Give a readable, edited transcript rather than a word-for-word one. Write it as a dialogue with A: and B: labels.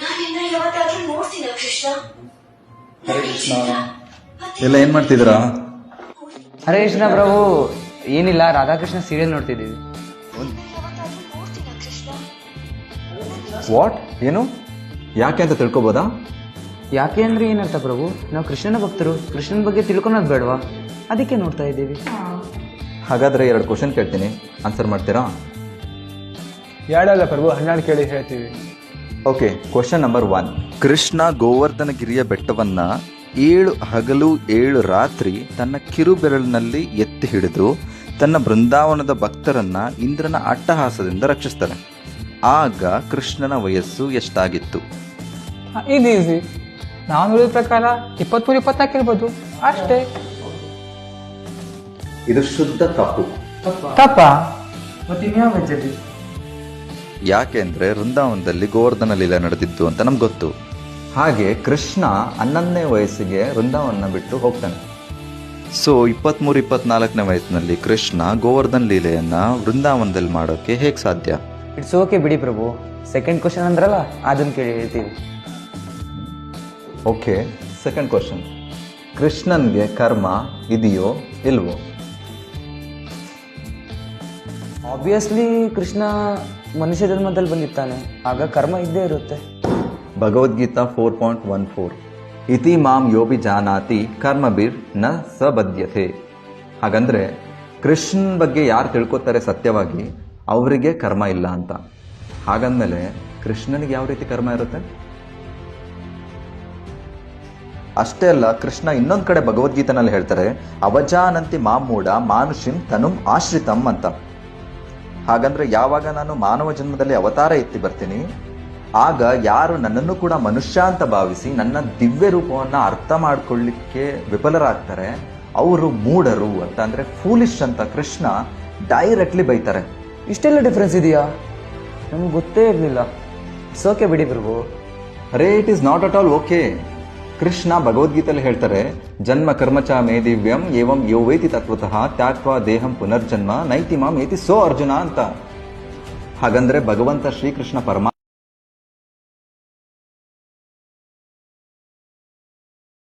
A: ನಾನಿನ್ನ ಯಾವತ್ತಾದ್ರೂ ನೋಡ್ತೀನ ಕೃಷ್ಣ?
B: ಹರೇ ಕೃಷ್ಣ. ಎಲ್ಲ ಏನ್ ಮಾಡ್ತಿದ್ದೀರಾ?
C: ಹರೇ ಕೃಷ್ಣ ಪ್ರಭು. ಏನಿಲ್ಲ, ರಾಧಾಕೃಷ್ಣ ಸೀರಿಯಲ್ ನೋಡ್ತಿದ್ದೀವಿ.
A: ಯಾವತ್ತಾದ್ರೂ ನೋಡ್ತೀನ ಕೃಷ್ಣ?
B: ವಾಟ್? ಏನು? ಯಾಕೆ ಅಂತ ತಿಳ್ಕೊಬೋದಾ?
C: ಯಾಕೆ ಅಂದ್ರೆ ಏನರ್ಥ ಪ್ರಭು? ನಾವು ಕೃಷ್ಣನ ಭಕ್ತರು, ಕೃಷ್ಣನ ಬಗ್ಗೆ ತಿಳ್ಕೊಳೋದು ಬೇಡವಾ? ಅದಕ್ಕೆ ನೋಡ್ತಾ ಇದ್ದೀವಿ.
B: ಹಾಗಾದ್ರೆ 2 ಕ್ವಶನ್ ಕೇಳ್ತೀನಿ, ಆನ್ಸರ್ ಮಾಡ್ತೀರಾ?
D: ಎರಡಲ್ಲ ಪ್ರಭು, 12 ಕೇಳಿ ಹೇಳ್ತೀವಿ.
B: ಓಕೆ. Question number 1. ಕೃಷ್ಣ ಗೋವರ್ಧನಗಿರಿಯ ಬೆಟ್ಟವನ್ನ 7 ಹಗಲು 7 ರಾತ್ರಿ ತನ್ನ ಕಿರುಬೆರಳಿನಲ್ಲಿ ಎತ್ತಿ ಹಿಡಿದು ತನ್ನ ಬೃಂದಾವನದ ಭಕ್ತರನ್ನ ಇಂದ್ರನ ಅಟ್ಟಹಾಸದಿಂದ ರಕ್ಷಿಸ್ತಾರೆ. ಆಗ ಕೃಷ್ಣನ ವಯಸ್ಸು ಎಷ್ಟಾಗಿತ್ತು?
D: ಇದು ಈಸಿ. ನಾನು ನೋಡಿದ ಪ್ರಕಾರ 23-24 ಇರ್ಬೋದು ಅಷ್ಟೇ.
B: ಇದು ಶುದ್ಧ ತಪ್ಪು.
D: ತಪ್ಪ?
C: ಮತ್ತಿನ್ಯಾವ ವೆಜ್ಜಲ್ಲಿ?
B: ಯಾಕೆ ಅಂದ್ರೆ ವೃಂದಾವನದಲ್ಲಿ ಗೋವರ್ಧನ ಲೀಲೆ ನಡೆದಿದ್ದು ಅಂತ ನಮ್ಗೆ ಗೊತ್ತು. ಹಾಗೆ ಕೃಷ್ಣ 11ನೇ ವಯಸ್ಸಿಗೆ ವೃಂದಾವನ ಬಿಟ್ಟು ಹೋಗ್ತಾನೆ. ಸೊ 23-24ನೇ ವಯಸ್ಸಿನಲ್ಲಿ ಕೃಷ್ಣ ಗೋವರ್ಧನ್ ಲೀಲೆಯನ್ನ ವೃಂದಾವನದಲ್ಲಿ ಮಾಡೋಕೆ ಹೇಗೆ ಸಾಧ್ಯ?
C: ಇಟ್ಸ್ ಓಕೆ ಬಿಡಿ ಪ್ರಭು. ಸೆಕೆಂಡ್ ಕ್ವಶನ್ ಅಂದ್ರಲ್ಲ, ಅದನ್ನ ಕೇಳಿ ಹೇಳ್ತೀವಿ.
B: ಓಕೆ. Second question. ಕೃಷ್ಣನ್ಗೆ ಕರ್ಮ ಇದೆಯೋ ಇಲ್ವೋ?
C: ಆಬ್ವಿಯಸ್ಲಿ ಕೃಷ್ಣ ಮನುಷ್ಯ ಜನ್ಮದಲ್ಲಿ ಬಂದಿರ್ತಾನೆ, ಆಗ ಕರ್ಮ ಇದ್ದೇ ಇರುತ್ತೆ.
B: ಭಗವದ್ಗೀತಾ 4.14 ಇತಿ ಮಾಂ ಯೋಬಿ ಜಾನಾತಿ ಕರ್ಮಬಿರ್ ನ ಸಬದ್ಯತೆ. ಹಾಗಂದ್ರೆ ಕೃಷ್ಣನ್ ಬಗ್ಗೆ ಯಾರು ತಿಳ್ಕೊತಾರೆ ಸತ್ಯವಾಗಿ, ಅವರಿಗೆ ಕರ್ಮ ಇಲ್ಲ ಅಂತ. ಹಾಗಂದ್ಮೇಲೆ ಕೃಷ್ಣನಿಗೆ ಯಾವ ರೀತಿ ಕರ್ಮ ಇರುತ್ತೆ? ಅಷ್ಟೇ ಅಲ್ಲ, ಕೃಷ್ಣ ಇನ್ನೊಂದು ಕಡೆ ಭಗವದ್ಗೀತನಲ್ಲಿ ಹೇಳ್ತಾರೆ, ಅವಜಾನಂತಿ ಮಾಮೂಢ ಮಾನುಷಿಂ ತನುಂ ಆಶ್ರಿತಂ ಅಂತ. ಹಾಗಂದ್ರೆ ಯಾವಾಗ ನಾನು ಮಾನವ ಜನ್ಮದಲ್ಲಿ ಅವತಾರ ಎತ್ತಿ ಬರ್ತೀನಿ, ಆಗ ಯಾರು ನನ್ನನ್ನು ಕೂಡ ಮನುಷ್ಯ ಅಂತ ಭಾವಿಸಿ ನನ್ನ ದಿವ್ಯ ರೂಪವನ್ನ ಅರ್ಥ ಮಾಡ್ಕೊಳ್ಳಿಕ್ಕೆ ವಿಫಲರಾಗ್ತಾರೆ, ಅವರು ಮೂಢರು ಅಂತ, ಅಂದ್ರೆ ಫೂಲಿಶ್ ಅಂತ ಕೃಷ್ಣ ಡೈರೆಕ್ಟ್ಲಿ ಬೈತಾರೆ.
C: ಇಷ್ಟೆಲ್ಲ ಡಿಫ್ರೆನ್ಸ್ ಇದೆಯಾ? ನಮ್ಗೆ ಗೊತ್ತೇ ಇರಲಿಲ್ಲ. ಇಟ್ಸ್ ಓಕೆ ಬಿಡಿ ಪ್ರಭು.
B: ಅರೇ, it is not at all okay. Krishna ಭಗವದ್ಗೀತೆಯಲ್ಲಿ ಹೇಳ್ತಾರೆ, ಜನ್ಮ ಕರ್ಮಚ ಮೇ ದಿವ್ಯಂ ಏವಂ ಯೋವೇತಿ ತತ್ವತಃ ತ್ಯಾಕ್ವಾ ದೇಹಂ ಪುನರ್ಜನ್ಮ ನೈತಿ ಮಾಂ ಏತಿ ಸೋ ಅರ್ಜುನ ಅಂತ. ಹಾಗಂದ್ರೆ ಭಗವಂತ ಶ್ರೀಕೃಷ್ಣ ಪರಮಾತ್ಮ